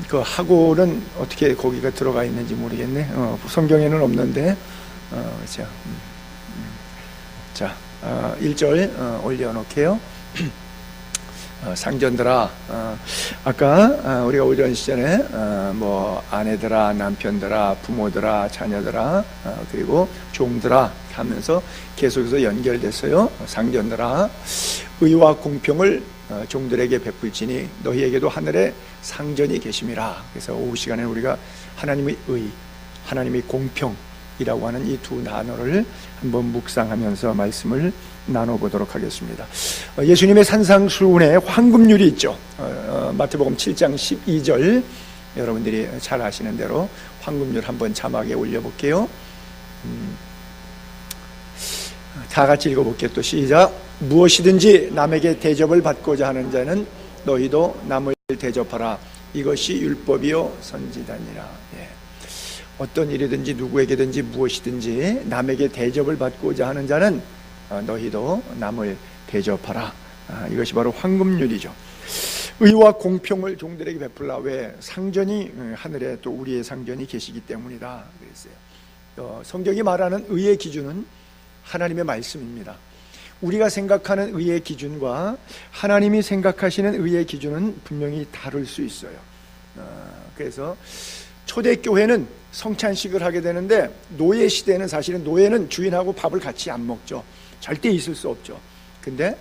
그 하고는 어떻게 거기가 들어가 있는지 모르겠네. 성경에는 없는데. 그렇죠. 자, 1절 올려놓게요. 상전들아, 아까 우리가 오전 시절에 뭐 아내들아, 남편들아, 부모들아, 자녀들아, 그리고 종들아 하면서 계속해서 연결됐어요. 상전들아, 의와 공평을 종들에게 베풀지니 너희에게도 하늘에 상전이 계심이라. 그래서 오후 시간에 우리가 하나님의 의, 하나님의 공평이라고 하는 이 두 단어를 한번 묵상하면서 말씀을 나눠보도록 하겠습니다. 예수님의 산상수훈에 황금률이 있죠. 마태복음 7장 12절, 여러분들이 잘 아시는 대로 황금률 한번 자막에 올려볼게요. 다 같이 읽어볼게요. 또 시작. 무엇이든지 남에게 대접을 받고자 하는 자는 너희도 남을 대접하라. 이것이 율법이요 선지자니라. 예. 어떤 일이든지 누구에게든지 무엇이든지 남에게 대접을 받고자 하는 자는 너희도 남을 대접하라. 이것이 바로 황금률이죠. 의와 공평을 종들에게 베풀라. 왜? 상전이 하늘에 또 우리의 상전이 계시기 때문이다 그랬어요. 성경이 말하는 의의 기준은 하나님의 말씀입니다. 우리가 생각하는 의의 기준과 하나님이 생각하시는 의의 기준은 분명히 다를 수 있어요. 그래서 초대교회는 성찬식을 하게 되는데, 노예 시대는 사실은 노예는 주인하고 밥을 같이 안 먹죠. 절대 있을 수 없죠. 근데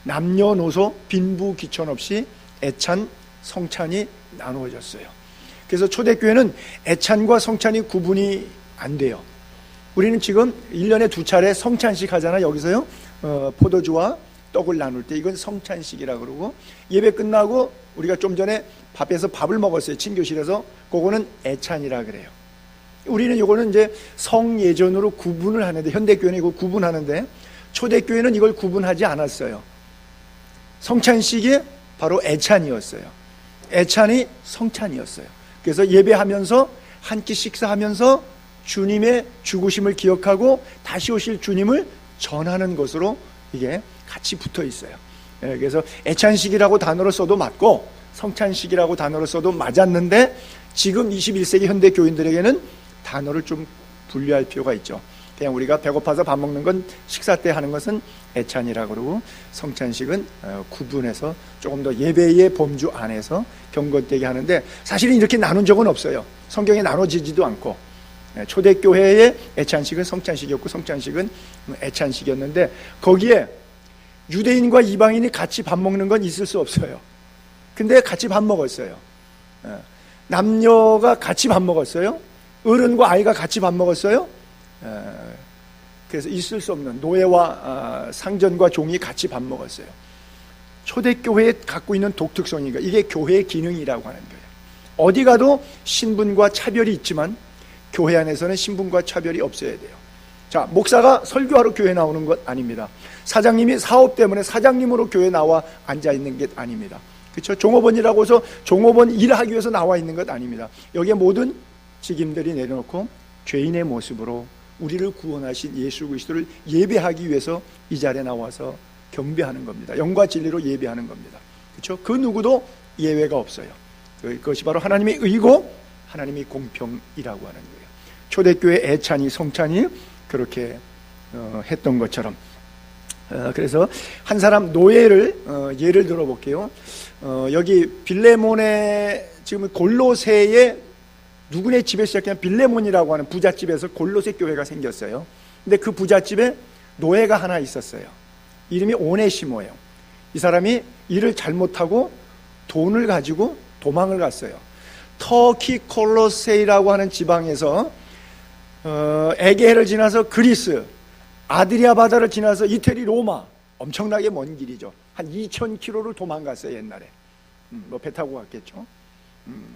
남녀노소 빈부 귀천 없이 애찬 성찬이 나누어졌어요. 그래서 초대교회는 애찬과 성찬이 구분이 안 돼요. 우리는 지금 1년에 2차례 성찬식 하잖아. 여기서요 포도주와 떡을 나눌 때 이건 성찬식이라 그러고, 예배 끝나고 우리가 좀 전에 밥에서 밥을 먹었어요. 친교실에서. 그거는 애찬이라 그래요. 우리는 이거는 이제 성예전으로 구분을 하는데, 현대교회는 이거 구분하는데 초대교회는 이걸 구분하지 않았어요. 성찬식이 바로 애찬이었어요. 애찬이 성찬이었어요. 그래서 예배하면서 한 끼 식사하면서 주님의 죽으심을 기억하고 다시 오실 주님을 전하는 것으로 이게 같이 붙어 있어요. 그래서 애찬식이라고 단어를 써도 맞고 성찬식이라고 단어를 써도 맞았는데, 지금 21세기 현대 교인들에게는 단어를 좀 분리할 필요가 있죠. 그냥 우리가 배고파서 밥 먹는 건 식사 때 하는 것은 애찬이라고 그러고, 성찬식은 구분해서 조금 더 예배의 범주 안에서 경건되게 하는데, 사실은 이렇게 나눈 적은 없어요. 성경에 나눠지지도 않고. 초대교회의 애찬식은 성찬식이었고 성찬식은 애찬식이었는데, 거기에 유대인과 이방인이 같이 밥 먹는 건 있을 수 없어요. 근데 같이 밥 먹었어요. 남녀가 같이 밥 먹었어요. 어른과 아이가 같이 밥 먹었어요. 그래서 있을 수 없는 노예와 상전과 종이 같이 밥 먹었어요. 초대교회에 갖고 있는 독특성이니까 이게 교회의 기능이라고 하는 거예요. 어디 가도 신분과 차별이 있지만 교회 안에서는 신분과 차별이 없어야 돼요. 자, 목사가 설교하러 교회 나오는 것 아닙니다. 사장님이 사업 때문에 사장님으로 교회 나와 앉아 있는 게 아닙니다. 그렇죠? 종업원이라고 해서 종업원 일하기 위해서 나와 있는 것 아닙니다. 여기에 모든 직임들이 내려놓고 죄인의 모습으로 우리를 구원하신 예수 그리스도를 예배하기 위해서 이 자리에 나와서 경배하는 겁니다. 영과 진리로 예배하는 겁니다. 그렇죠? 그 누구도 예외가 없어요. 그것이 바로 하나님의 의고 하나님의 공평이라고 하는 거예요. 초대교회 애찬이 성찬이 그렇게 했던 것처럼, 그래서 한 사람 노예를 예를 들어볼게요. 여기 빌레몬의 지금 골로새의 누구네 집에 시작한 빌레몬이라고 하는 부잣집에서 골로새 교회가 생겼어요. 근데 그 부잣집에 노예가 하나 있었어요. 이름이 오네시모예요. 이 사람이 일을 잘못하고 돈을 가지고 도망을 갔어요. 터키 콜로세이라고 하는 지방에서 에게해를 지나서 그리스, 아드리아 바다를 지나서 이태리, 로마, 엄청나게 먼 길이죠. 한 2,000km를 도망갔어요. 옛날에 뭐 배 타고 갔겠죠.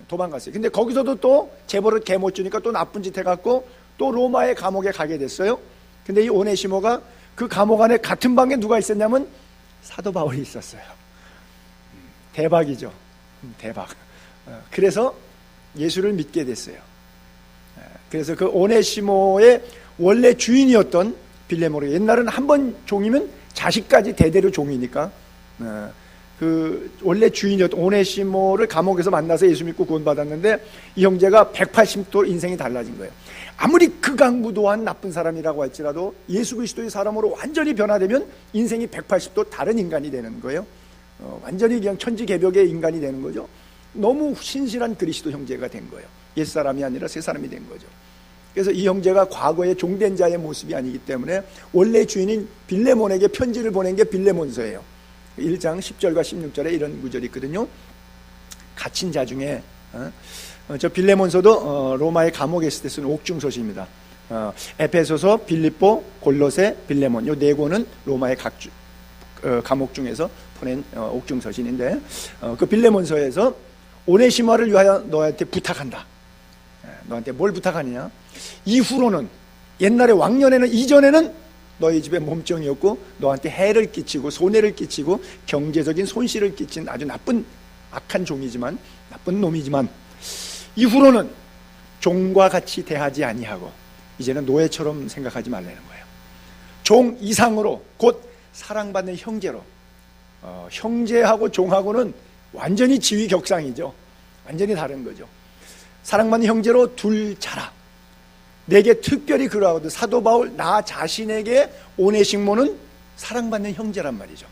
도망갔어요. 근데 거기서도 또 재벌을 개 못 주니까 또 나쁜 짓 해갖고 또 로마의 감옥에 가게 됐어요. 근데 이 오네시모가 그 감옥 안에 같은 방에 누가 있었냐면 사도 바울이 있었어요. 대박이죠. 대박. 그래서 예수를 믿게 됐어요. 그래서 그 오네시모의 원래 주인이었던 빌레몬이, 옛날은 한 번 종이면 자식까지 대대로 종이니까 원래 주인이었던 오네시모를 감옥에서 만나서 예수 믿고 구원받았는데 이 형제가 180도 인생이 달라진 거예요. 아무리 극악무도한 나쁜 사람이라고 할지라도 예수 그리스도의 사람으로 완전히 변화되면 인생이 180도 다른 인간이 되는 거예요. 완전히 그냥 천지개벽의 인간이 되는 거죠. 너무 신실한 그리스도 형제가 된 거예요. 옛사람이 아니라 새사람이 된 거죠. 그래서 이 형제가 과거의 종된 자의 모습이 아니기 때문에 원래 주인인 빌레몬에게 편지를 보낸 게 빌레몬서예요. 1장 10절과 16절에 이런 구절이 있거든요. 갇힌 자 중에 저 빌레몬서도 로마의 감옥에 있을 때 쓴 옥중서시입니다. 에페소서, 빌립보, 골로새, 빌레몬 이 네 권은 로마의 각 감옥 중에서 보낸 옥중서신인데 그 빌레몬서에서 오네시모를 위하여 너한테 부탁한다. 너한테 뭘 부탁하느냐? 이후로는 옛날에 왕년에는 이전에는 너희 집에 몸종이었고 너한테 해를 끼치고 손해를 끼치고 경제적인 손실을 끼친 아주 나쁜 악한 종이지만 나쁜 놈이지만 이후로는 종과 같이 대하지 아니하고 이제는 노예처럼 생각하지 말라는 거예요. 종 이상으로 곧 사랑받는 형제로 형제하고 종하고는 완전히 지위격상이죠. 완전히 다른 거죠. 사랑받는 형제로 둘 자라. 내게 특별히 그러하거든. 사도 바울 나 자신에게 오네시모는 사랑받는 형제란 말이죠.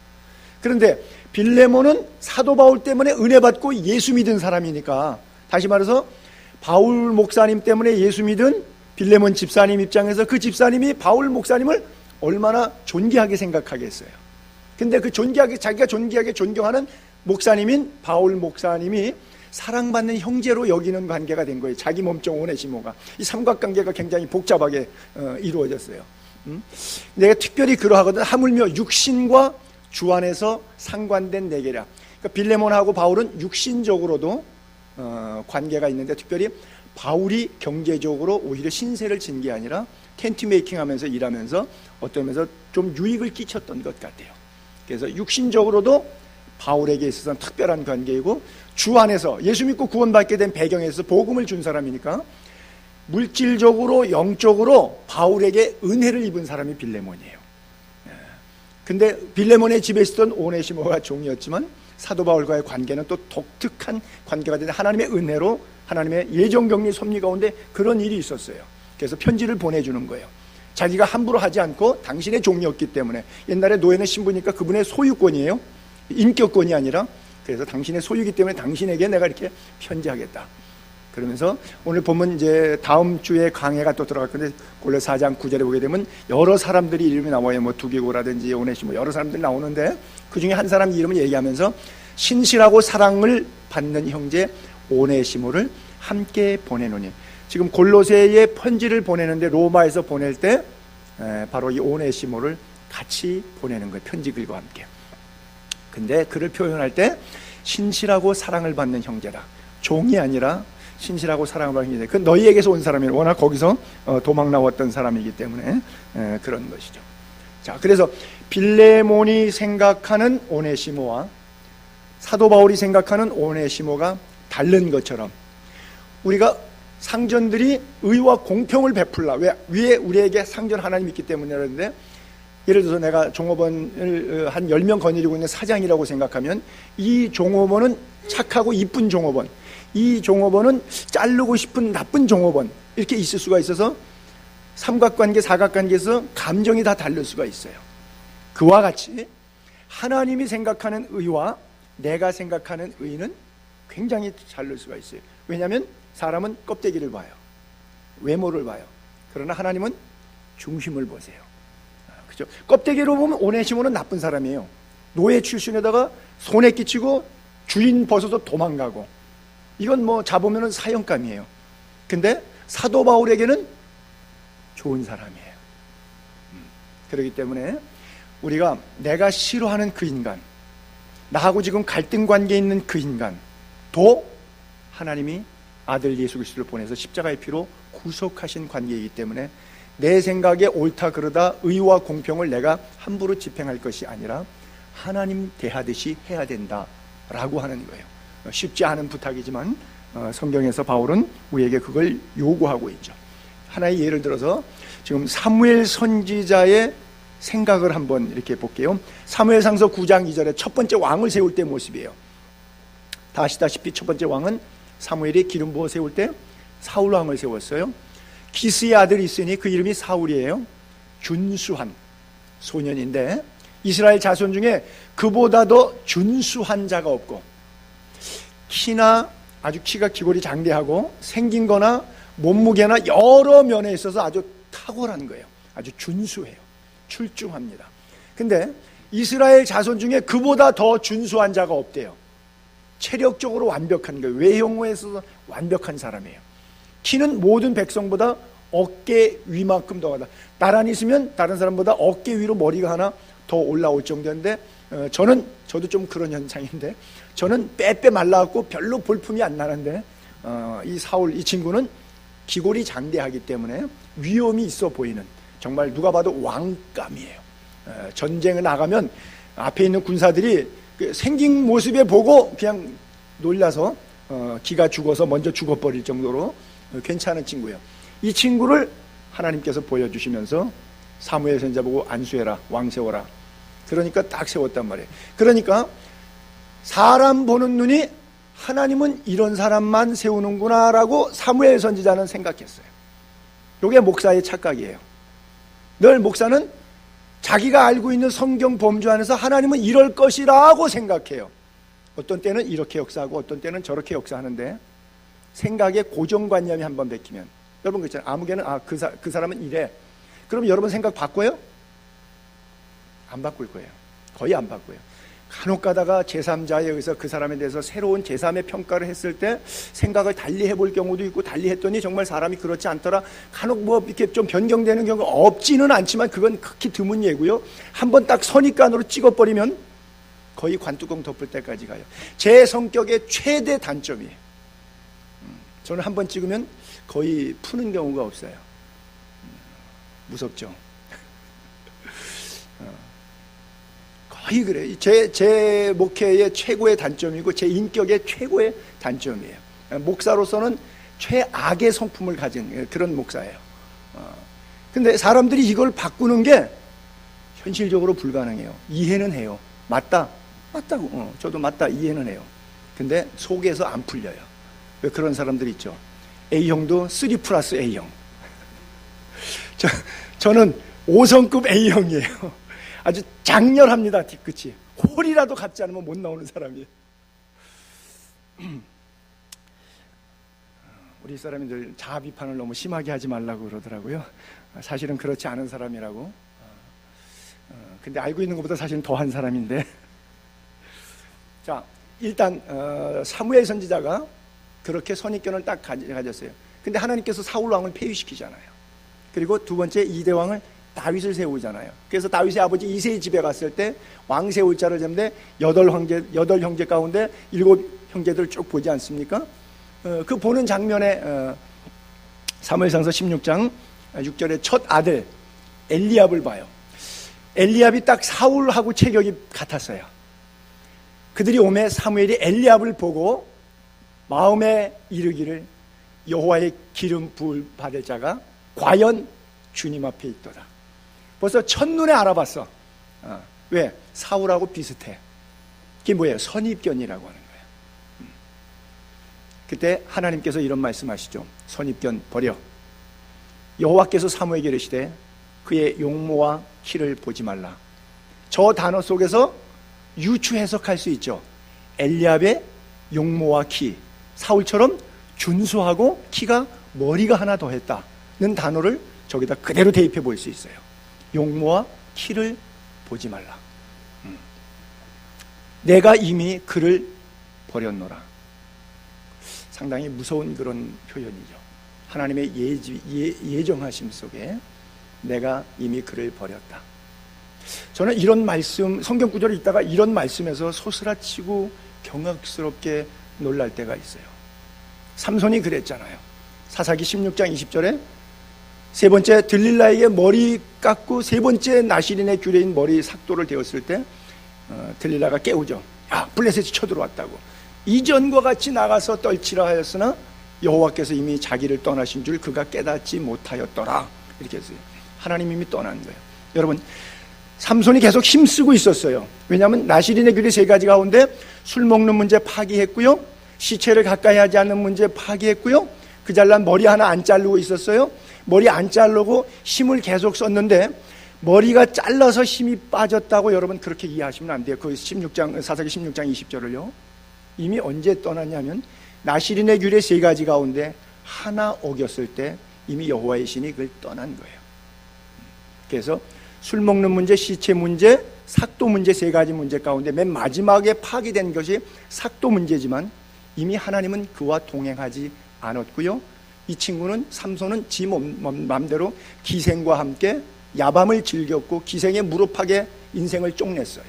그런데 빌레몬은 사도 바울 때문에 은혜 받고 예수 믿은 사람이니까 다시 말해서 바울 목사님 때문에 예수 믿은 빌레몬 집사님 입장에서 그 집사님이 바울 목사님을 얼마나 존귀하게 생각하겠어요. 근데 그 자기가 존귀하게 존경하는 목사님인 바울 목사님이 사랑받는 형제로 여기는 관계가 된 거예요. 자기 몸종 오네시모가. 이 삼각관계가 굉장히 복잡하게 이루어졌어요. 내가 특별히 그러하거든. 하물며 육신과 주 안에서 상관된 내게라. 그러니까 빌레몬하고 바울은 육신적으로도 관계가 있는데 특별히 바울이 경제적으로 오히려 신세를 진 게 아니라 텐트 메이킹 하면서 일하면서 어떤 면에서 좀 유익을 끼쳤던 것 같아요. 그래서 육신적으로도 바울에게 있어서는 특별한 관계이고 주 안에서 예수 믿고 구원받게 된 배경에서 복음을 준 사람이니까 물질적으로 영적으로 바울에게 은혜를 입은 사람이 빌레몬이에요. 근데 빌레몬의 집에 있었던 오네시모가 종이었지만 사도 바울과의 관계는 또 독특한 관계가 되는 하나님의 은혜로 하나님의 예정경리 섭리 가운데 그런 일이 있었어요. 그래서 편지를 보내주는 거예요. 자기가 함부로 하지 않고 당신의 종이었기 때문에 옛날에 노예는 신부니까 그분의 소유권이에요. 인격권이 아니라 그래서 당신의 소유이기 때문에 당신에게 내가 이렇게 편지하겠다. 그러면서 오늘 보면 이제 다음 주에 강해가 또 들어갈 건데 골로새 4장 9절에 보게 되면 여러 사람들이 이름이 나와요. 뭐 두기고라든지 오네시모 여러 사람들이 나오는데 그 중에 한 사람 이름을 얘기하면서 신실하고 사랑을 받는 형제 오네시모를 함께 보내노니 지금 골로새에 편지를 보내는데 로마에서 보낼 때 바로 이 오네시모를 같이 보내는 거예요. 편지글과 함께. 근데 그를 표현할 때 신실하고 사랑을 받는 형제다. 종이 아니라 신실하고 사랑을 받는 형제다. 그 너희에게서 온 사람이 워낙 거기서 도망 나왔던 사람이기 때문에 그런 것이죠. 자, 그래서 빌레몬이 생각하는 오네시모와 사도 바울이 생각하는 오네시모가 다른 것처럼 우리가 상전들이 의와 공평을 베풀라. 왜? 위에 우리에게 상전 하나님이 있기 때문이라는데 예를 들어서 내가 종업원을 한 10명 거느리고 있는 사장이라고 생각하면 이 종업원은 착하고 이쁜 종업원, 이 종업원은 자르고 싶은 나쁜 종업원 이렇게 있을 수가 있어서 삼각관계, 사각관계에서 감정이 다 다를 수가 있어요. 그와 같이 하나님이 생각하는 의와 내가 생각하는 의는 굉장히 다를 수가 있어요. 왜냐하면 사람은 껍데기를 봐요. 외모를 봐요. 그러나 하나님은 중심을 보세요. 그죠? 껍데기로 보면 오네시모는 나쁜 사람이에요. 노예 출신에다가 손에 끼치고 주인 벗어서 도망가고 이건 뭐 잡으면 사형감이에요. 근데 사도 바울에게는 좋은 사람이에요. 그렇기 때문에 우리가 내가 싫어하는 그 인간, 나하고 지금 갈등 관계에 있는 그 인간도 하나님이 아들 예수 그리스도를 보내서 십자가의 피로 구속하신 관계이기 때문에 내 생각에 옳다 그러다 의와 공평을 내가 함부로 집행할 것이 아니라 하나님 대하듯이 해야 된다라고 하는 거예요. 쉽지 않은 부탁이지만 성경에서 바울은 우리에게 그걸 요구하고 있죠. 하나의 예를 들어서 지금 사무엘 선지자의 생각을 한번 이렇게 볼게요. 사무엘상서 9장 2절에 첫 번째 왕을 세울 때 모습이에요. 다 아시다시피 첫 번째 왕은 사무엘이 기름 부어 세울 때 사울 왕을 세웠어요. 기스의 아들이 있으니 그 이름이 사울이에요. 준수한 소년인데 이스라엘 자손 중에 그보다 더 준수한 자가 없고, 키나 아주 키가 기골이 장대하고 생긴 거나 몸무게나 여러 면에 있어서 아주 탁월한 거예요. 아주 준수해요. 출중합니다. 근데 이스라엘 자손 중에 그보다 더 준수한 자가 없대요. 체력적으로 완벽한 거예요. 외형에 있어서 완벽한 사람이에요. 키는 모든 백성보다 어깨 위만큼 더 하다. 나란히 있으면 다른 사람보다 어깨 위로 머리가 하나 더 올라올 정도인데, 저도 좀 그런 현상인데, 저는 빼빼 말라갖고 별로 볼품이 안 나는데, 이 사울 이 친구는 기골이 장대하기 때문에 위험이 있어 보이는, 정말 누가 봐도 왕감이에요. 전쟁을 나가면 앞에 있는 군사들이 생긴 모습에 보고 그냥 놀라서 기가 죽어서 먼저 죽어버릴 정도로 괜찮은 친구예요. 이 친구를 하나님께서 보여주시면서 사무엘 선지자 보고 안수해라, 왕 세워라. 그러니까 딱 세웠단 말이에요. 그러니까 사람 보는 눈이 하나님은 이런 사람만 세우는구나 라고 사무엘 선지자는 생각했어요. 이게 목사의 착각이에요. 늘 목사는 자기가 알고 있는 성경 범주 안에서 하나님은 이럴 것이라고 생각해요. 어떤 때는 이렇게 역사하고 어떤 때는 저렇게 역사하는데, 생각의 고정관념이 한번 베끼면, 여러분 그렇잖아요. 아무개는 그 사람은 이래. 그럼 여러분 생각 바꿔요? 안 바꿀 거예요. 거의 안 바꿔요. 간혹 가다가 제3자에 의해서 그 사람에 대해서 새로운 제3의 평가를 했을 때 생각을 달리 해볼 경우도 있고, 달리 했더니 정말 사람이 그렇지 않더라. 간혹 뭐 이렇게 좀 변경되는 경우가 없지는 않지만 그건 극히 드문 예고요. 한번 딱 선입관으로 찍어버리면 거의 관뚜껑 덮을 때까지 가요. 제 성격의 최대 단점이에요. 저는 한번 찍으면 거의 푸는 경우가 없어요. 무섭죠. 거의 그래요. 제 목회의 최고의 단점이고 제 인격의 최고의 단점이에요. 목사로서는 최악의 성품을 가진 그런 목사예요. 근데 사람들이 이걸 바꾸는 게 현실적으로 불가능해요. 이해는 해요. 맞다고. 저도 맞다, 이해는 해요. 근데 속에서 안 풀려요. 왜 그런 사람들 있죠. A형도 3+ A형. 저는 5성급 A형이에요. 아주 장렬합니다. 뒤끝이. 홀이라도 갖지 않으면 못 나오는 사람이에요. 우리 사람이 늘 자아 비판을 너무 심하게 하지 말라고 그러더라고요. 사실은 그렇지 않은 사람이라고. 근데 알고 있는 것보다 사실은 더한 사람인데. 자, 일단 사무엘 선지자가 그렇게 선입견을 딱 가졌어요. 근데 하나님께서 사울 왕을 폐위시키잖아요. 그리고 두 번째 2대 왕을 다윗을 세우잖아요. 그래서 다윗의 아버지 이새의 집에 갔을 때 왕 세울 자를 잡는데 8형제 가운데 7형제들을 쭉 보지 않습니까? 그 보는 장면에 사무엘상서 16장 6절에 첫 아들 엘리압을 봐요. 엘리압이 딱 사울하고 체격이 같았어요. 그들이 오매 사무엘이 엘리압을 보고 마음에 이르기를 여호와의 기름 부을 받을 자가 과연 주님 앞에 있도다. 벌써 첫눈에 알아봤어. 왜? 사울하고 비슷해. 그게 뭐예요? 선입견이라고 하는 거예요. 그때 하나님께서 이런 말씀하시죠. 선입견 버려. 여호와께서 사무엘에게 이르시되 그의 용모와 키를 보지 말라. 저 단어 속에서 유추 해석할 수 있죠. 엘리압의 용모와 키, 사울처럼 준수하고 키가 머리가 하나 더 했다는 단어를 저기다 그대로 대입해 볼 수 있어요. 용모와 키를 보지 말라. 내가 이미 그를 버렸노라. 상당히 무서운 그런 표현이죠. 하나님의 예정하심 속에 내가 이미 그를 버렸다. 저는 이런 말씀, 성경 구절을 읽다가 이런 말씀에서 소스라치고 경악스럽게 놀랄 때가 있어요. 삼손이 그랬잖아요. 사사기 16장 20절에 세 번째 들릴라에게 머리 깎고 세 번째 나시린의 규례인 머리 삭도를 대었을 때 들릴라가 깨우죠. 야, 블레셋이 쳐들어왔다고. 이전과 같이 나가서 떨치라 하였으나 여호와께서 이미 자기를 떠나신 줄 그가 깨닫지 못하였더라. 이렇게 했어요. 하나님 이미 떠난 거예요. 여러분, 삼손이 계속 힘쓰고 있었어요. 왜냐하면 나실인의 규례 세 가지 가운데 술 먹는 문제 파기했고요, 시체를 가까이 하지 않는 문제 파기했고요, 그 잘난 머리 하나 안 자르고 있었어요. 머리 안 자르고 힘을 계속 썼는데 머리가 잘라서 힘이 빠졌다고 여러분 그렇게 이해하시면 안 돼요. 그 16장, 사사기 16장 20절을요. 이미 언제 떠났냐면 나실인의 규례 세 가지 가운데 하나 어겼을 때 이미 여호와의 신이 그걸 떠난 거예요. 그래서 술 먹는 문제, 시체 문제, 삭도 문제 세 가지 문제 가운데 맨 마지막에 파기된 것이 삭도 문제지만 이미 하나님은 그와 동행하지 않았고요. 이 친구는 삼손은 지 맘대로 기생과 함께 야밤을 즐겼고 기생에 무릎하게 인생을 쪽냈어요.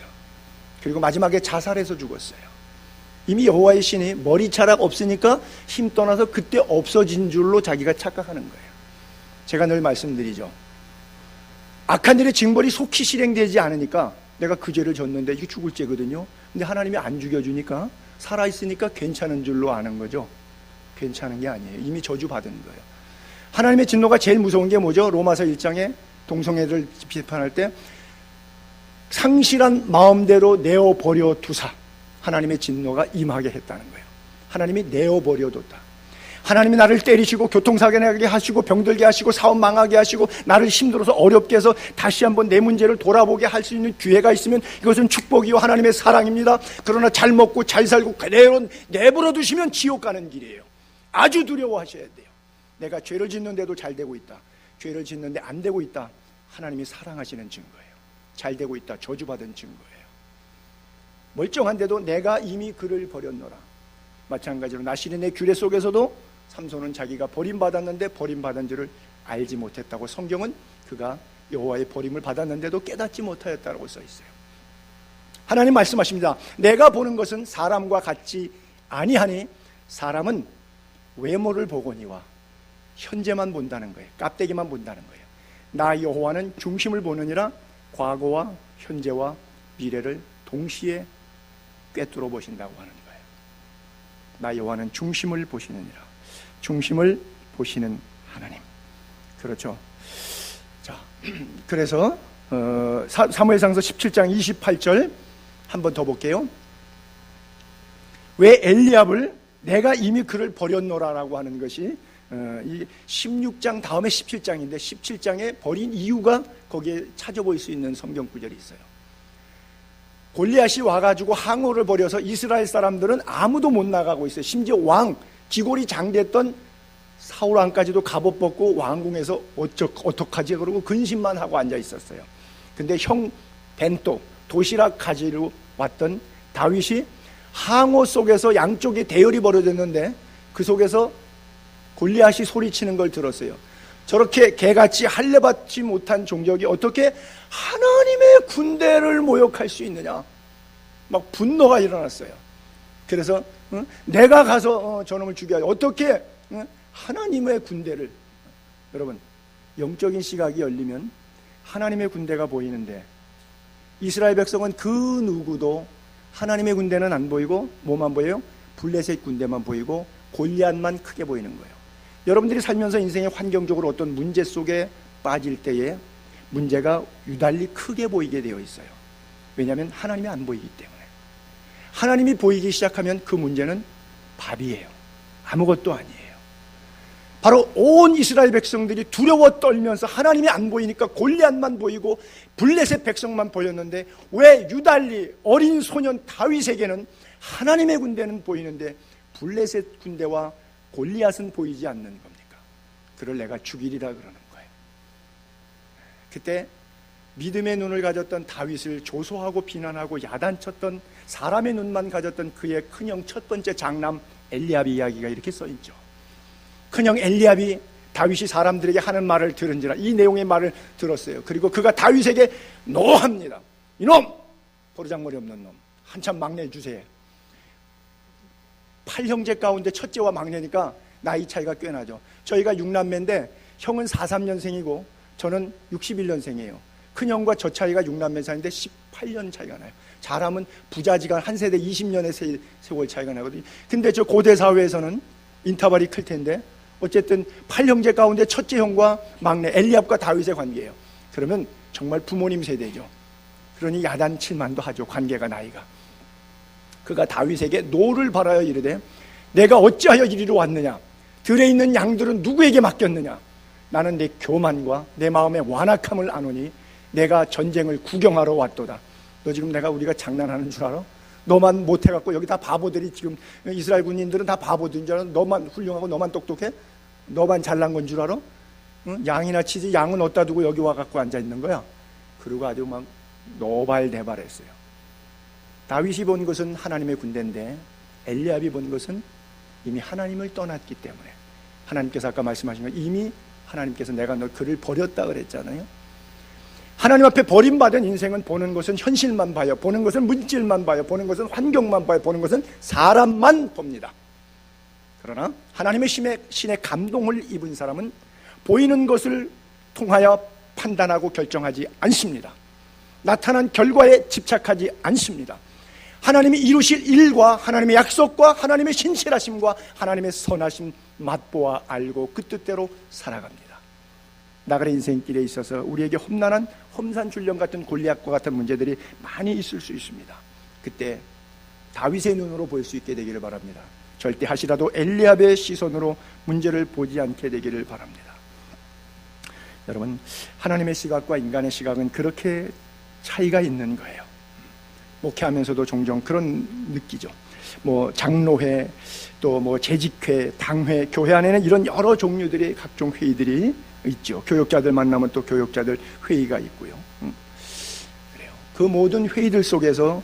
그리고 마지막에 자살해서 죽었어요. 이미 여호와의 신이 머리카락 없으니까 힘 떠나서 그때 없어진 줄로 자기가 착각하는 거예요. 제가 늘 말씀드리죠. 악한 일의 징벌이 속히 실행되지 않으니까 내가 그 죄를 졌는데 이게 죽을 죄거든요. 근데 하나님이 안 죽여주니까 살아있으니까 괜찮은 줄로 아는 거죠. 괜찮은 게 아니에요. 이미 저주받은 거예요. 하나님의 진노가 제일 무서운 게 뭐죠? 로마서 1장에 동성애를 비판할 때 상실한 마음대로 내어버려 두사 하나님의 진노가 임하게 했다는 거예요. 하나님이 내어버려 뒀다. 하나님이 나를 때리시고 교통사고 나게 하시고 병들게 하시고 사업 망하게 하시고 나를 힘들어서 어렵게 해서 다시 한번 내 문제를 돌아보게 할 수 있는 기회가 있으면 이것은 축복이요 하나님의 사랑입니다. 그러나 잘 먹고 잘 살고 그대로 내버려 두시면 지옥 가는 길이에요. 아주 두려워하셔야 돼요. 내가 죄를 짓는데도 잘 되고 있다, 죄를 짓는데 안 되고 있다, 하나님이 사랑하시는 증거예요. 잘 되고 있다, 저주받은 증거예요. 멀쩡한데도 내가 이미 그를 버렸노라. 마찬가지로 나실인의 규례 속에서도 삼손은 자기가 버림받았는데 버림받은 줄을 알지 못했다고, 성경은 그가 여호와의 버림을 받았는데도 깨닫지 못하였다고 써 있어요. 하나님 말씀하십니다. 내가 보는 것은 사람과 같지 아니하니 사람은 외모를 보거니와 현재만 본다는 거예요. 깝대기만 본다는 거예요. 나 여호와는 중심을 보느니라. 과거와 현재와 미래를 동시에 꿰뚫어 보신다고 하는 거예요. 나 여호와는 중심을 보시느니라. 중심을 보시는 하나님. 그렇죠. 자, 그래서 사무엘상서 17장 28절 한 번 더 볼게요. 왜 엘리압을 내가 이미 그를 버렸노라라고 하는 것이 이 16장 다음에 17장인데 17장에 버린 이유가 거기에 찾아볼 수 있는 성경 구절이 있어요. 골리앗이 와가지고 항우를 벌여서 이스라엘 사람들은 아무도 못 나가고 있어요. 심지어 왕, 기골이 장됐던 사울 왕까지도 갑옷 벗고 왕궁에서 어떡하지? 그러고 근심만 하고 앉아 있었어요. 근데 형 벤또, 도시락 가지러 왔던 다윗이 항우 속에서 양쪽에 대열이 벌어졌는데 그 속에서 골리앗이 소리치는 걸 들었어요. 저렇게 개같이 할례받지 못한 종족이 어떻게 하나님의 군대를 모욕할 수 있느냐? 막 분노가 일어났어요. 그래서 내가 가서 저놈을 죽여야 어떻게 하나님의 군대를, 여러분 영적인 시각이 열리면 하나님의 군대가 보이는데 이스라엘 백성은 그 누구도 하나님의 군대는 안 보이고 뭐만 보여요? 블레셋 군대만 보이고 골리앗만 크게 보이는 거예요. 여러분들이 살면서 인생의 환경적으로 어떤 문제 속에 빠질 때에 문제가 유달리 크게 보이게 되어 있어요. 왜냐하면 하나님이 안 보이기 때문에. 하나님이 보이기 시작하면 그 문제는 밥이에요. 아무것도 아니에요. 바로 온 이스라엘 백성들이 두려워 떨면서 하나님이 안 보이니까 골리앗만 보이고 블레셋 백성만 보였는데 왜 유달리 어린 소년 다윗에게는 하나님의 군대는 보이는데 블레셋 군대와 골리앗은 보이지 않는 겁니까? 그를 내가 죽이리라 그러는 거예요. 그때 믿음의 눈을 가졌던 다윗을 조소하고 비난하고 야단쳤던 사람의 눈만 가졌던 그의 큰형 첫 번째 장남 엘리압의 이야기가 이렇게 써있죠. 큰형 엘리압이 다윗이 사람들에게 하는 말을 들은지라 이 내용의 말을 들었어요. 그리고 그가 다윗에게 노합니다. 이놈! 버르장머리 없는 놈, 한참 막내 주세요. 8형제 가운데 첫째와 막내니까 나이 차이가 꽤 나죠. 저희가 6남매인데 형은 43년생이고 저는 61년생이에요. 큰형과 저 차이가 6남매 사이인데 18년 차이가 나요. 잘하면 부자지간 한 세대 20년의 세월 차이가 나거든요. 근데 저 고대 사회에서는 인터벌이 클 텐데 어쨌든 8형제 가운데 첫째 형과 막내 엘리압과 다윗의 관계예요. 그러면 정말 부모님 세대죠. 그러니 야단칠만도 하죠. 관계가 나이가. 그가 다윗에게 노를 바라여 이르되 내가 어찌하여 이리로 왔느냐? 들에 있는 양들은 누구에게 맡겼느냐? 나는 내 교만과 내 마음의 완악함을 아노니 내가 전쟁을 구경하러 왔도다. 너 지금 우리가 장난하는 줄 알아? 너만 못해갖고 여기 다 바보들이 지금 이스라엘 군인들은 다 바보들인 줄 알아? 너만 훌륭하고 너만 똑똑해? 너만 잘난 건 줄 알아? 응? 양이나 치지 양은 어디다 두고 여기 와갖고 앉아있는 거야? 그리고 아주 막 노발대발했어요. 다윗이 본 것은 하나님의 군대인데 엘리압이 본 것은 이미 하나님을 떠났기 때문에 하나님께서 아까 말씀하신 건 이미 하나님께서 내가 너 그를 버렸다 그랬잖아요. 하나님 앞에 버림받은 인생은 보는 것은 현실만 봐요. 보는 것은 물질만 봐요. 보는 것은 환경만 봐요. 보는 것은 사람만 봅니다. 그러나 하나님의 신의 감동을 입은 사람은 보이는 것을 통하여 판단하고 결정하지 않습니다. 나타난 결과에 집착하지 않습니다. 하나님이 이루실 일과 하나님의 약속과 하나님의 신실하심과 하나님의 선하심 맛보아 알고 그 뜻대로 살아갑니다. 나그네 인생길에 있어서 우리에게 험난한 험산줄령 같은 골리앗과 같은 문제들이 많이 있을 수 있습니다. 그때 다윗의 눈으로 볼 수 있게 되기를 바랍니다. 절대 하시라도 엘리압의 시선으로 문제를 보지 않게 되기를 바랍니다. 여러분, 하나님의 시각과 인간의 시각은 그렇게 차이가 있는 거예요. 목회하면서도 종종 그런 느끼죠. 장로회, 또 재직회, 당회, 교회 안에는 이런 여러 종류들의 각종 회의들이 있죠. 교역자들 만나면 또 교역자들 회의가 있고요. 그래요. 그 모든 회의들 속에서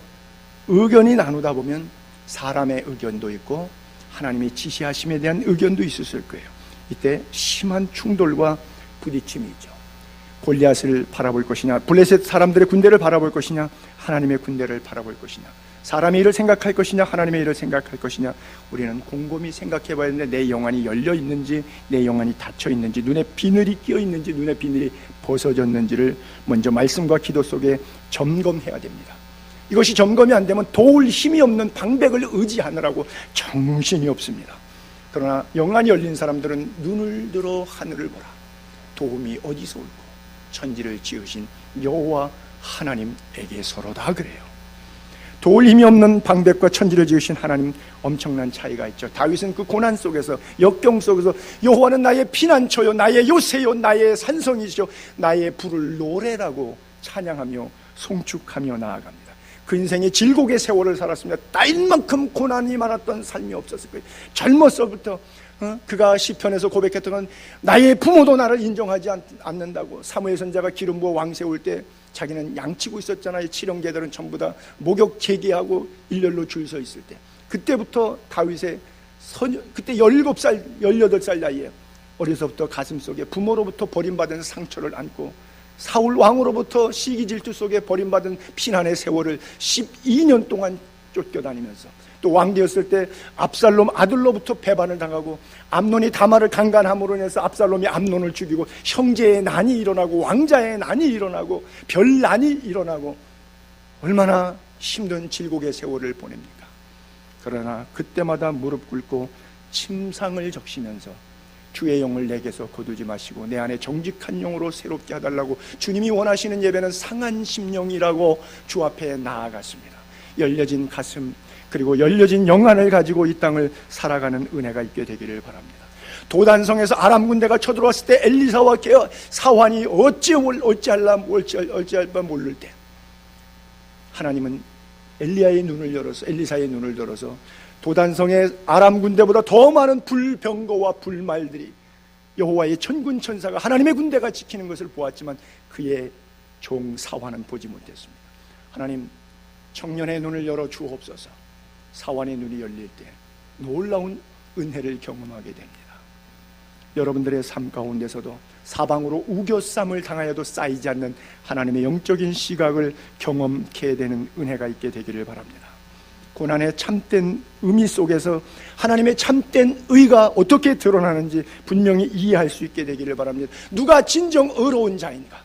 의견이 나누다 보면 사람의 의견도 있고 하나님의 지시하심에 대한 의견도 있었을 거예요. 이때 심한 충돌과 부딪힘이 있죠. 골리앗을 바라볼 것이냐, 블레셋 사람들의 군대를 바라볼 것이냐, 하나님의 군대를 바라볼 것이냐, 사람의 일을 생각할 것이냐, 하나님의 일을 생각할 것이냐, 우리는 곰곰이 생각해 봐야 되는데 내 영안이 열려 있는지, 내 영안이 닫혀 있는지, 눈에 비늘이 끼어 있는지, 눈에 비늘이 벗어졌는지를 먼저 말씀과 기도 속에 점검해야 됩니다. 이것이 점검이 안 되면 도울 힘이 없는 방백을 의지하느라고 정신이 없습니다. 그러나 영안이 열린 사람들은 눈을 들어 하늘을 보라. 도움이 어디서 올고 천지를 지으신 여호와 하나님에게서로다 그래요. 도울 힘이 없는 방백과 천지를 지으신 하나님, 엄청난 차이가 있죠. 다윗은 그 고난 속에서, 역경 속에서 여호와는 나의 피난처요, 나의 요새요, 나의 산성이시요, 나의 부를 노래라고 찬양하며 송축하며 나아갑니다. 그 인생의 질곡의 세월을 살았습니다. 따인 만큼 고난이 많았던 삶이 없었을 거예요. 젊어서부터 그가 시편에서 고백했던 건 나의 부모도 나를 인정하지 않는다고. 사무엘 선지자가 기름 부어 왕 세울 때 자기는 양치고 있었잖아요. 칠형개들은 전부 다 목욕 제기하고 일렬로 줄 서 있을 때, 그때부터 다윗의 그때 17살 18살 나이에 어려서부터 가슴속에 부모로부터 버림받은 상처를 안고 사울 왕으로부터 시기 질투 속에 버림받은 피난의 세월을 12년 동안 쫓겨다니면서, 또 왕되었을 때 압살롬 아들로부터 배반을 당하고 암논이 다말을 강간함으로 인해서 압살롬이 암논을 죽이고 형제의 난이 일어나고 왕자의 난이 일어나고 별난이 일어나고 얼마나 힘든 질곡의 세월을 보냅니까? 그러나 그때마다 무릎 꿇고 침상을 적시면서 주의 영을 내게서 거두지 마시고 내 안에 정직한 영으로 새롭게 해달라고, 주님이 원하시는 예배는 상한 심령이라고 주 앞에 나아갔습니다. 열려진 가슴 그리고 열려진 영안을 가지고 이 땅을 살아가는 은혜가 있게 되기를 바랍니다. 도단성에서 아람 군대가 쳐들어왔을 때 엘리사와 사환이 어찌할 바 모를 때 하나님은 엘리사의 눈을 열어서 도단성의 아람 군대보다 더 많은 불병거와 불말들이 여호와의 천군 천사가 하나님의 군대가 지키는 것을 보았지만 그의 종 사환은 보지 못했습니다. 하나님, 청년의 눈을 열어 주옵소서. 사환의 눈이 열릴 때 놀라운 은혜를 경험하게 됩니다. 여러분들의 삶 가운데서도 사방으로 우겨쌈을 당하여도 쌓이지 않는 하나님의 영적인 시각을 경험케 되는 은혜가 있게 되기를 바랍니다. 고난의 참된 의미 속에서 하나님의 참된 의가 어떻게 드러나는지 분명히 이해할 수 있게 되기를 바랍니다. 누가 진정 의로운 자인가?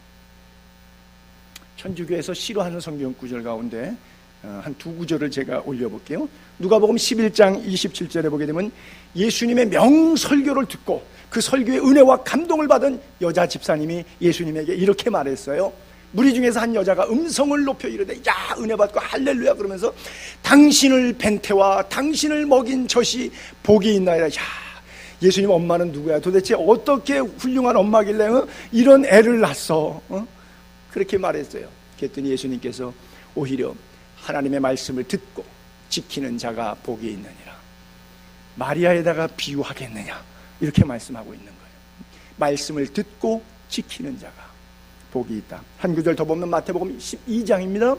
천주교에서 싫어하는 성경 구절 가운데 한 두 구절을 제가 올려볼게요. 누가복음 11장 27절에 보게 되면 예수님의 명설교를 듣고 그 설교의 은혜와 감동을 받은 여자 집사님이 예수님에게 이렇게 말했어요. 무리 중에서 한 여자가 음성을 높여 이르되 야 은혜 받고 할렐루야 그러면서 당신을 벤태와 당신을 먹인 젖이 복이 있나이다. 야 예수님 엄마는 누구야? 도대체 어떻게 훌륭한 엄마길래 이런 애를 낳았어? 그렇게 말했어요. 그랬더니 예수님께서 오히려 하나님의 말씀을 듣고 지키는 자가 복이 있느니라. 마리아에다가 비유하겠느냐 이렇게 말씀하고 있는 거예요. 말씀을 듣고 지키는 자가 복이 있다. 한 구절 더 보면 마태복음 12장입니다.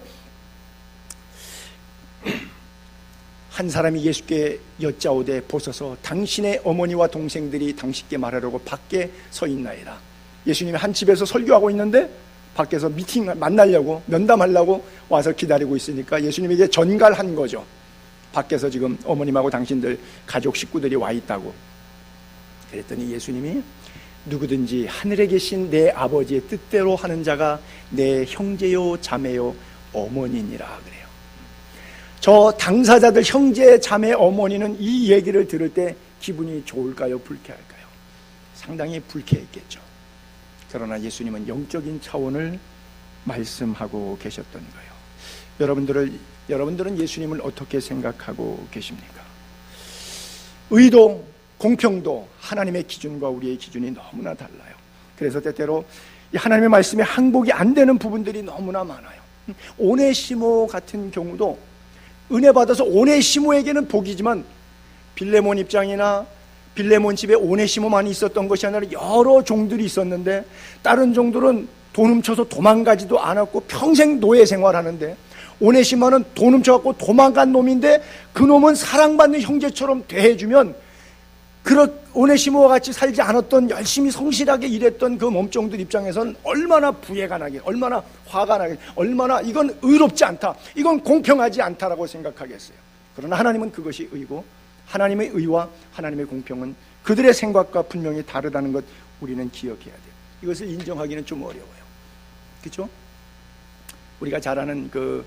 한 사람이 예수께 여짜오되 보소서 당신의 어머니와 동생들이 당신께 말하려고 밖에 서 있나이다. 예수님이 한 집에서 설교하고 있는데 밖에서 미팅 만나려고 면담하려고 와서 기다리고 있으니까 예수님에게 전갈한 거죠. 밖에서 지금 어머님하고 당신들 가족 식구들이 와 있다고. 그랬더니 예수님이 누구든지 하늘에 계신 내 아버지의 뜻대로 하는 자가 내 형제요 자매요 어머니니라 그래요. 저 당사자들 형제 자매 어머니는 이 얘기를 들을 때 기분이 좋을까요 불쾌할까요? 상당히 불쾌했겠죠. 그러나 예수님은 영적인 차원을 말씀하고 계셨던 거예요. 여러분들은 예수님을 어떻게 생각하고 계십니까? 의도, 공평도 하나님의 기준과 우리의 기준이 너무나 달라요. 그래서 때때로 하나님의 말씀에 항복이 안 되는 부분들이 너무나 많아요. 오네시모 같은 경우도 은혜 받아서 오네시모에게는 복이지만 빌레몬 입장이나 빌레몬 집에 오네시모만 있었던 것이 아니라 여러 종들이 있었는데 다른 종들은 돈 훔쳐서 도망가지도 않았고 평생 노예 생활하는데 오네시모는 돈 훔쳐갖고 도망간 놈인데 그 놈은 사랑받는 형제처럼 대해주면 오네시모와 같이 살지 않았던 열심히 성실하게 일했던 그 몸종들 입장에서는 얼마나 부해가 나게, 얼마나 화가 나게, 얼마나 이건 의롭지 않다, 이건 공평하지 않다라고 생각하겠어요. 그러나 하나님은 그것이 의고 하나님의 의와 하나님의 공평은 그들의 생각과 분명히 다르다는 것 우리는 기억해야 돼요. 이것을 인정하기는 좀 어려워요. 그렇죠? 우리가 잘 아는 그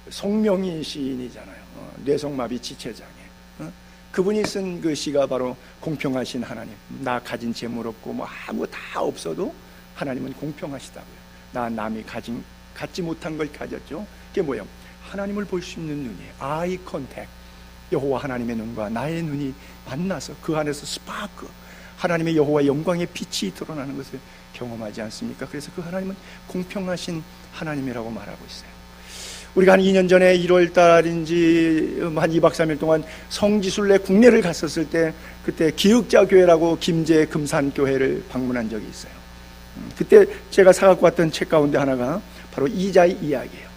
송명희 시인이잖아요. 뇌성마비 지체장애. 그분이 쓴 그 시가 바로 공평하신 하나님. 나 가진 재물 없고 뭐 아무 다 없어도 하나님은 공평하시다고요. 나 남이 갖지 못한 걸 가졌죠. 그게 뭐예요? 하나님을 볼 수 있는 눈이에요. 아이 컨택. 여호와 하나님의 눈과 나의 눈이 만나서 그 안에서 스파크, 하나님의 여호와 영광의 빛이 드러나는 것을 경험하지 않습니까? 그래서 그 하나님은 공평하신 하나님이라고 말하고 있어요. 우리가 한 2년 전에 1월 달인지 한 2박 3일 동안 성지순례 국내를 갔었을 때 그때 기흑자 교회라고 김제 금산교회를 방문한 적이 있어요. 그때 제가 사갖고 왔던 책 가운데 하나가 바로 이자의 이야기예요.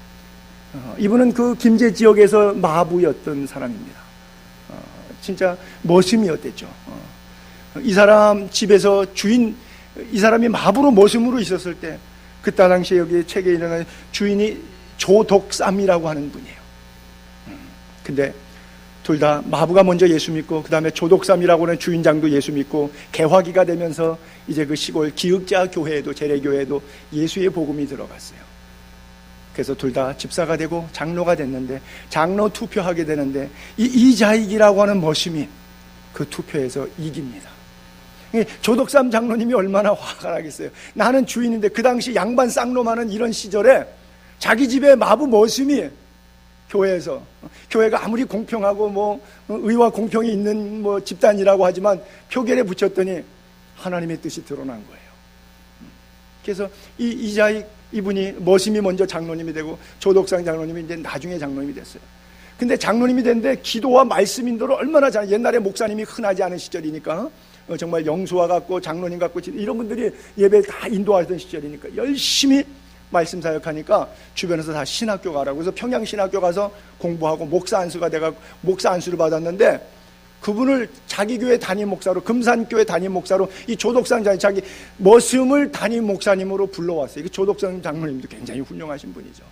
이분은 그 김제 지역에서 마부였던 사람입니다. 진짜 머슴이었댔죠. 이 사람 집에서 이 사람이 마부로 머슴으로 있었을 때 그때 당시에 여기 책에 일어나는 주인이 조덕삼이라고 하는 분이에요. 근데 둘 다 마부가 먼저 예수 믿고 그 다음에 조덕삼이라고 하는 주인장도 예수 믿고 개화기가 되면서 이제 그 시골 기흑자 교회에도 재래교회에도 예수의 복음이 들어갔어요. 그래서 둘 다 집사가 되고 장로가 됐는데 장로 투표하게 되는데 이 이자익이라고 하는 머슴이 그 투표에서 이깁니다. 조덕삼 장로님이 얼마나 화가 나겠어요. 나는 주인인데 그 당시 양반 쌍놈하는 이런 시절에 자기 집에 마부 머슴이 교회에서, 교회가 아무리 공평하고 뭐 의와 공평이 있는 뭐 집단이라고 하지만 표결에 붙였더니 하나님의 뜻이 드러난 거예요. 그래서 이자익 이분이 머슴이 먼저 장로님이 되고 조덕상 장로님이 이제 나중에 장로님이 됐어요. 근데 장로님이 됐는데 기도와 말씀 인도를 얼마나 잘, 옛날에 목사님이 흔하지 않은 시절이니까 정말 영수와 같고 장로님 같고 이런 분들이 예배를 다 인도하던 시절이니까 열심히 말씀 사역하니까 주변에서 다 신학교 가라고 해서 평양 신학교 가서 공부하고 목사 안수가 돼가지고 목사 안수를 받았는데 그분을 자기 교회 담임 목사로, 금산교회 담임 목사로 이 조덕상 장로님, 자기 머슴을 담임 목사님으로 불러왔어요. 이 조덕상 장로님도 굉장히 훌륭하신 분이죠.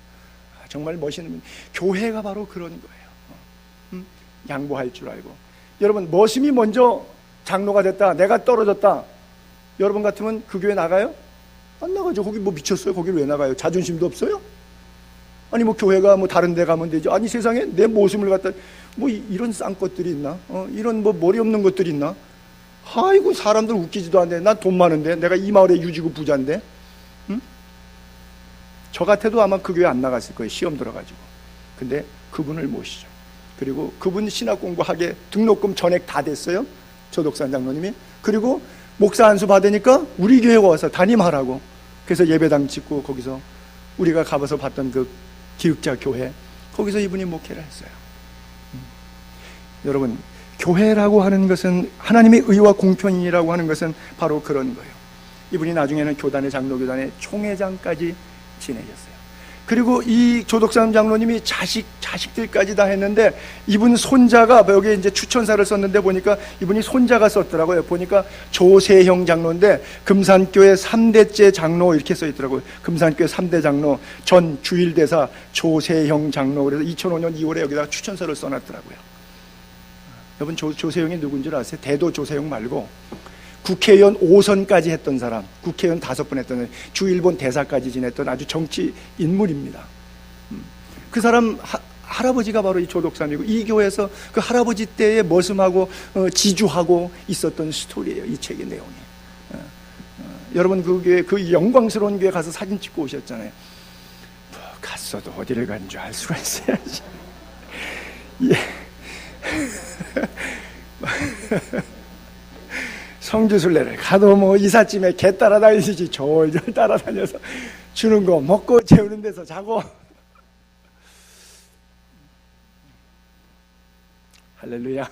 정말 멋있는 분. 교회가 바로 그런 거예요. 양보할 줄 알고. 여러분, 머슴이 먼저 장로가 됐다, 내가 떨어졌다, 여러분 같으면 그 교회 나가요? 안 나가죠. 거기 뭐 미쳤어요? 거기를 왜 나가요? 자존심도 없어요? 아니 뭐 교회가 뭐 다른 데 가면 되죠. 아니 세상에 내 모습을 갖다 뭐 이런 쌍것들이 있나? 이런 뭐 머리 없는 것들이 있나? 아이고 사람들 웃기지도 않네. 난 돈 많은데, 내가 이 마을의 유지구 부자인데. 응? 저 같아도 아마 그 교회 안 나갔을 거예요. 시험 들어가지고. 근데 그분을 모시죠. 그리고 그분 신학 공부하게 등록금 전액 다 됐어요. 조덕산 장로님이. 그리고 목사 안수 받으니까 우리 교회 와서 담임하라고. 그래서 예배당 짓고 거기서 우리가 가봐서 봤던 그 기획자 교회, 거기서 이분이 목회를 했어요. 여러분, 교회라고 하는 것은, 하나님의 의와 공평이라고 하는 것은 바로 그런 거예요. 이분이 나중에는 교단의 장로교단의 총회장까지 지내셨어요. 그리고 이 조덕삼 장로님이 자식들까지 다 했는데, 이분 손자가 여기 이제 추천사를 썼는데 보니까 이분이 손자가 썼더라고요. 보니까 조세형 장로인데 금산교회 3대째 장로 이렇게 써 있더라고요. 금산교회 3대 장로 전 주일대사 조세형 장로. 그래서 2005년 2월에 여기다가 추천서를 써놨더라고요. 여러분, 조세형이 누군지 아세요? 대도 조세형 말고 국회의원 5선까지 했던 사람, 국회의원 5번 했던 사람, 주일본 대사까지 지냈던 아주 정치 인물입니다. 그 사람 할아버지가 바로 이 조덕삼이고, 이 교회에서 그 할아버지 때에 머슴하고 지주하고 있었던 스토리예요, 이 책의 내용이. 여러분, 그 교회, 그 영광스러운 교회 가서 사진 찍고 오셨잖아요. 갔어도 어디를 간 줄 알 수가 있어야지. 예. 성주순례를 가도 뭐 이삿짐에 개 따라다니듯이 졸졸 따라다녀서 주는 거 먹고 재우는 데서 자고. 할렐루야.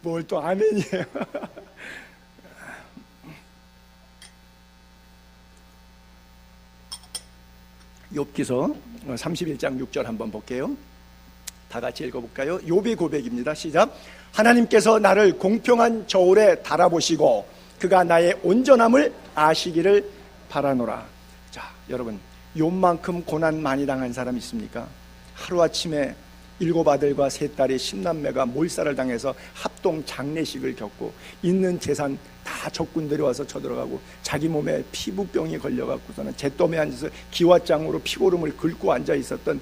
뭘 또 아멘이에요. 욥기서 31장 6절 한번 볼게요. 다 같이 읽어볼까요? 욥의 고백입니다. 시작. 하나님께서 나를 공평한 저울에 달아보시고 그가 나의 온전함을 아시기를 바라노라. 자, 여러분, 욥만큼 고난 많이 당한 사람 있습니까? 하루아침에 7아들과 3딸이 10남매가 몰살을 당해서 합동 장례식을 겪고 있는 재산 다 적군들이 와서 쳐들어가고 자기 몸에 피부병이 걸려갖고서는 잿더미에 앉아서 기왓장으로 피고름을 긁고 앉아 있었던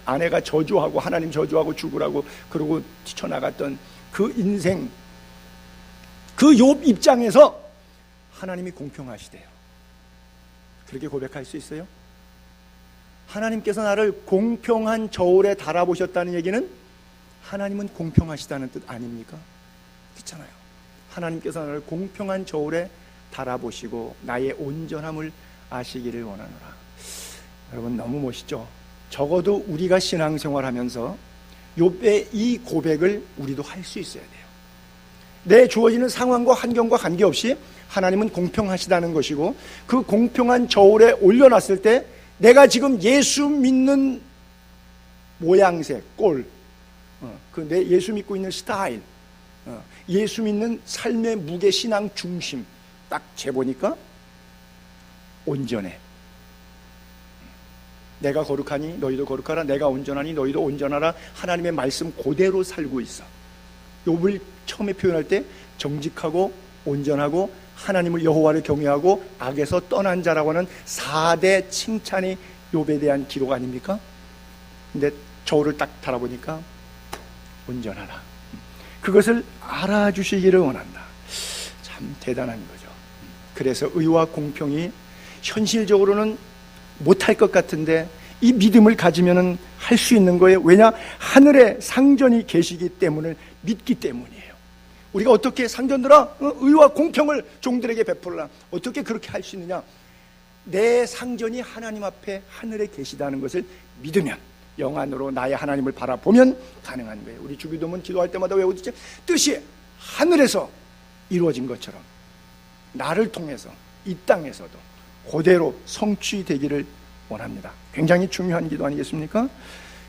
아내가 저주하고 하나님 저주하고 죽으라고 그러고 뛰쳐나갔던 그 인생, 그 욥 입장에서 하나님이 공평하시대요. 그렇게 고백할 수 있어요? 하나님께서 나를 공평한 저울에 달아보셨다는 얘기는 하나님은 공평하시다는 뜻 아닙니까? 그렇잖아요. 하나님께서 나를 공평한 저울에 달아보시고 나의 온전함을 아시기를 원하노라. 여러분, 너무 멋있죠? 적어도 우리가 신앙생활하면서 욥의 이 고백을 우리도 할 수 있어야 돼요. 내 주어지는 상황과 환경과 관계없이 하나님은 공평하시다는 것이고, 그 공평한 저울에 올려놨을 때 내가 지금 예수 믿는 모양새, 꼴, 내 예수 믿고 있는 스타일, 예수 믿는 삶의 무게, 신앙 중심 딱 재보니까 온전해. 내가 거룩하니 너희도 거룩하라, 내가 온전하니 너희도 온전하라. 하나님의 말씀 그대로 살고 있어. 욥을 처음에 표현할 때 정직하고 온전하고 하나님을 여호와를 경외하고 악에서 떠난 자라고 하는 4대 칭찬이 욥에 대한 기록 아닙니까? 근데 저울을 딱 달아보니까 온전하라. 그것을 알아주시기를 원한다. 참 대단한 거죠. 그래서 의와 공평이 현실적으로는 못할 것 같은데 이 믿음을 가지면 할 수 있는 거예요. 왜냐? 하늘에 상전이 계시기 때문을 믿기 때문이에요. 우리가 어떻게 상전들아 의와 공평을 종들에게 베풀라, 어떻게 그렇게 할 수 있느냐? 내 상전이 하나님 앞에 하늘에 계시다는 것을 믿으면, 영안으로 나의 하나님을 바라보면 가능한 거예요. 우리 주기도문 기도할 때마다 외우듯이 뜻이 하늘에서 이루어진 것처럼 나를 통해서 이 땅에서도 그대로 성취되기를 원합니다. 굉장히 중요한 기도 아니겠습니까?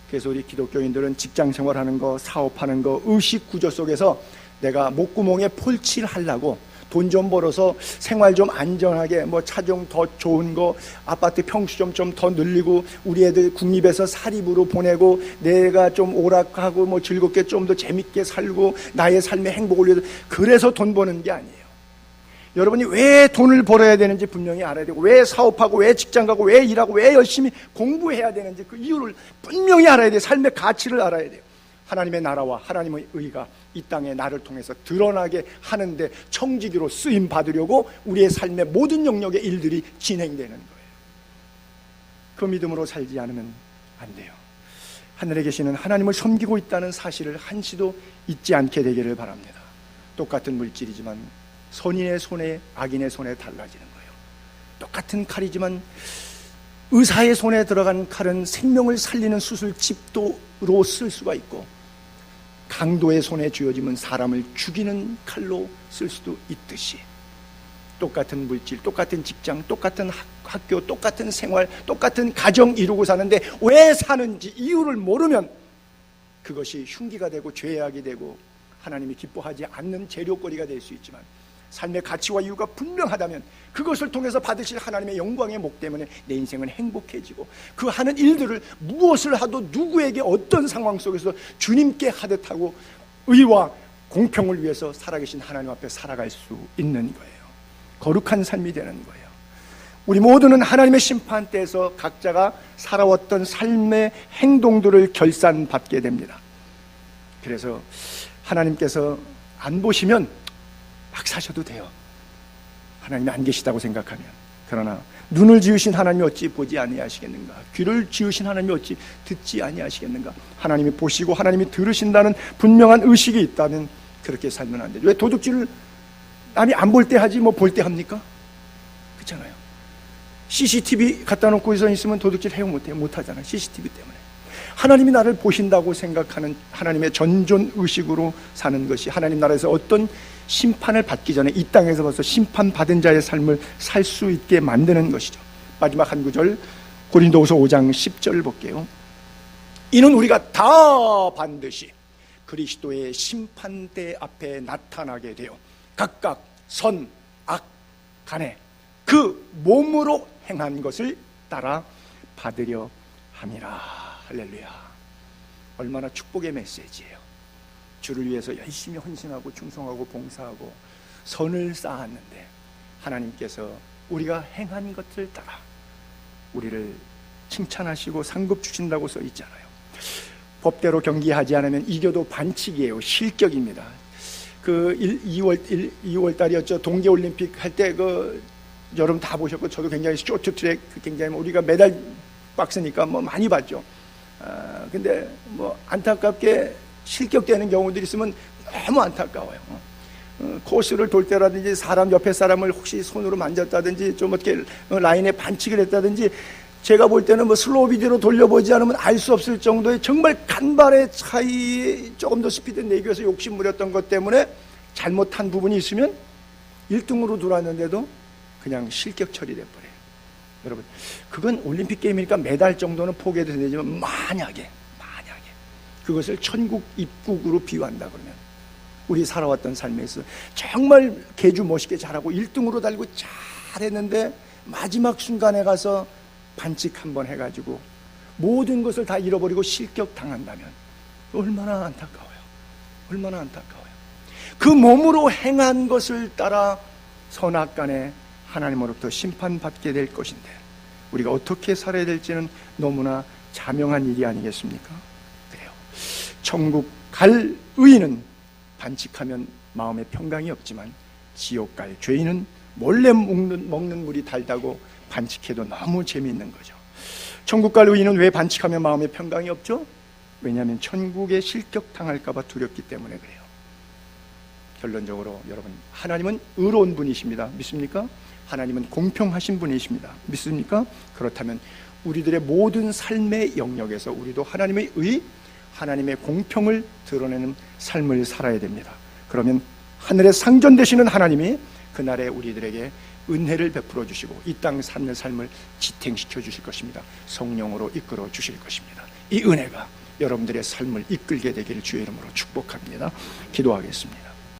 그래서 우리 기독교인들은 직장 생활하는 거, 사업하는 거, 의식 구조 속에서 내가 목구멍에 폴치를 하려고 돈 좀 벌어서 생활 좀 안전하게, 뭐 차 좀 더 좋은 거, 아파트 평수 좀 더 늘리고, 우리 애들 국립에서 사립으로 보내고, 내가 좀 오락하고 뭐 즐겁게 좀 더 재밌게 살고 나의 삶의 행복을 위해서, 그래서 돈 버는 게 아니에요. 여러분이 왜 돈을 벌어야 되는지 분명히 알아야 되고, 왜 사업하고, 왜 직장 가고, 왜 일하고, 왜 열심히 공부해야 되는지 그 이유를 분명히 알아야 돼요. 삶의 가치를 알아야 돼요. 하나님의 나라와 하나님의 의가 이 땅에 나를 통해서 드러나게 하는데 청지기로 쓰임 받으려고 우리의 삶의 모든 영역의 일들이 진행되는 거예요. 그 믿음으로 살지 않으면 안 돼요. 하늘에 계시는 하나님을 섬기고 있다는 사실을 한시도 잊지 않게 되기를 바랍니다. 똑같은 물질이지만 선인의 손에 악인의 손에 달라지는 거예요. 똑같은 칼이지만 의사의 손에 들어간 칼은 생명을 살리는 수술집도로 쓸 수가 있고, 강도의 손에 쥐어지면 사람을 죽이는 칼로 쓸 수도 있듯이, 똑같은 물질, 똑같은 직장, 똑같은 학교, 똑같은 생활, 똑같은 가정 이루고 사는데 왜 사는지 이유를 모르면 그것이 흉기가 되고 죄악이 되고 하나님이 기뻐하지 않는 재료거리가 될 수 있지만, 삶의 가치와 이유가 분명하다면 그것을 통해서 받으실 하나님의 영광의 목 때문에 내 인생은 행복해지고, 그 하는 일들을 무엇을 하도 누구에게 어떤 상황 속에서 주님께 하듯 하고 의와 공평을 위해서 살아계신 하나님 앞에 살아갈 수 있는 거예요. 거룩한 삶이 되는 거예요. 우리 모두는 하나님의 심판대에서 각자가 살아왔던 삶의 행동들을 결산받게 됩니다. 그래서 하나님께서 안 보시면 막 사셔도 돼요. 하나님이 안 계시다고 생각하면. 그러나 눈을 지으신 하나님이 어찌 보지 아니하시겠는가? 귀를 지으신 하나님이 어찌 듣지 아니하시겠는가? 하나님이 보시고 하나님이 들으신다는 분명한 의식이 있다면 그렇게 살면 안 되죠. 왜 도둑질을 남이 안 볼 때 하지 뭐 볼 때 합니까? 그렇잖아요. CCTV 갖다 놓고 있으면 도둑질 해요 못해요? 못하잖아요. CCTV 때문에. 하나님이 나를 보신다고 생각하는 하나님의 전존 의식으로 사는 것이 하나님 나라에서 어떤 심판을 받기 전에 이 땅에서 벌써 심판받은 자의 삶을 살 수 있게 만드는 것이죠. 마지막 한 구절, 고린도후서 5장 10절 볼게요. 이는 우리가 다 반드시 그리스도의 심판대 앞에 나타나게 되어 각각 선, 악, 간에 그 몸으로 행한 것을 따라 받으려 함이라. 할렐루야. 얼마나 축복의 메시지예요. 주를 위해서 열심히 헌신하고 충성하고 봉사하고 선을 쌓았는데 하나님께서 우리가 행한 것을 따라 우리를 칭찬하시고 상급 주신다고 써 있잖아요. 법대로 경기하지 않으면 이겨도 반칙이에요. 실격입니다. 그 2월 달이었죠. 동계올림픽 할 때 그 여러분 다 보셨고 저도 굉장히 쇼트트랙 굉장히 우리가 메달 박스니까 뭐 많이 봤죠. 근데 뭐 안타깝게 실격되는 경우들이 있으면 너무 안타까워요. 코스를 돌 때라든지 사람 옆에 사람을 혹시 손으로 만졌다든지 좀 어떻게 라인에 반칙을 했다든지 제가 볼 때는 뭐 슬로우 비디오로 돌려보지 않으면 알 수 없을 정도의 정말 간발의 차이, 조금 더 스피드 내기 위해서 욕심 부렸던 것 때문에 잘못한 부분이 있으면 1등으로 들어왔는데도 그냥 실격 처리돼 버려요. 여러분, 그건 올림픽 게임이니까 메달 정도는 포기해도 되지만 만약에 그것을 천국 입국으로 비유한다 그러면 우리 살아왔던 삶에서 정말 개주 멋있게 잘하고 1등으로 달고 잘했는데 마지막 순간에 가서 반칙 한번 해가지고 모든 것을 다 잃어버리고 실격당한다면 얼마나 안타까워요. 얼마나 안타까워요. 그 몸으로 행한 것을 따라 선악간에 하나님으로부터 심판받게 될 것인데 우리가 어떻게 살아야 될지는 너무나 자명한 일이 아니겠습니까? 그래요. 천국 갈 의인은 반칙하면 마음에 평강이 없지만 지옥 갈 죄인은 몰래 먹는 물이 달다고 반칙해도 너무 재미있는 거죠. 천국 갈 의인은 왜 반칙하면 마음에 평강이 없죠? 왜냐하면 천국에 실격당할까 봐 두렵기 때문에 그래요. 결론적으로 여러분, 하나님은 의로운 분이십니다. 믿습니까? 하나님은 공평하신 분이십니다. 믿습니까? 그렇다면 우리들의 모든 삶의 영역에서 우리도 하나님의 의, 하나님의 공평을 드러내는 삶을 살아야 됩니다. 그러면 하늘에 상전되시는 하나님이 그날에 우리들에게 은혜를 베풀어 주시고 이 땅 삶의 삶을 지탱시켜 주실 것입니다. 성령으로 이끌어 주실 것입니다. 이 은혜가 여러분들의 삶을 이끌게 되기를 주의 이름으로 축복합니다. 기도하겠습니다.